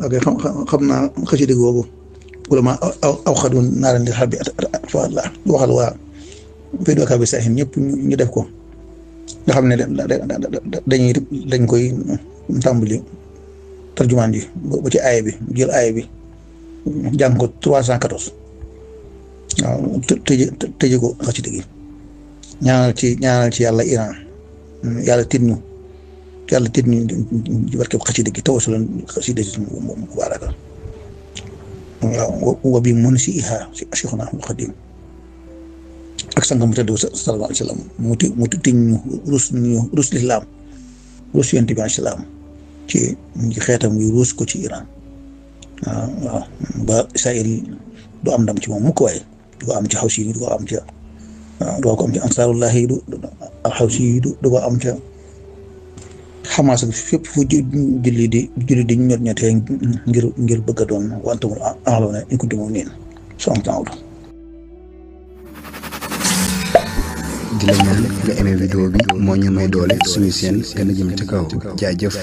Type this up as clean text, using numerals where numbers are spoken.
ok xam naa xasida googu wala ma aw xadu naaran li xar bi fa la waxal waa fay dookaa bi saxin ñëpp ñu def ko nga xam ne dañ koy tàmbali tarjumaan ji ba ci aaya bi jël aaya bi jàng ko 314 waaw tëje ko xasida gi ñaanal ci yàlla Iran yàlla tit ñu ci barkeb xasida gi tawasulan xasida gi mubaaraka waaw wa bi mun si iha si Cheikhuna Xadim ak sangam mu tëdd sallallahu alayhi wa sallam mu tiñ ñu rus lislaam rus yonent bi alayhi salaam ci xeetam yu ruus ko ci Iran waaw ba Israël du am ndam ci moom mukk waaye du ko am ci Hawsi yi du ko am ca doo ko am ci ansaarullahi yi du Hawsi yi du ko am ca Hamas ak fépp fu julli di ñotee ngir bëgg a doon wantumul a'launa in kuntum mu'minin di la ñaan nga aimé vidéo bi moo ñu may doole suñu seen gën a jëm ci kaw jaajëf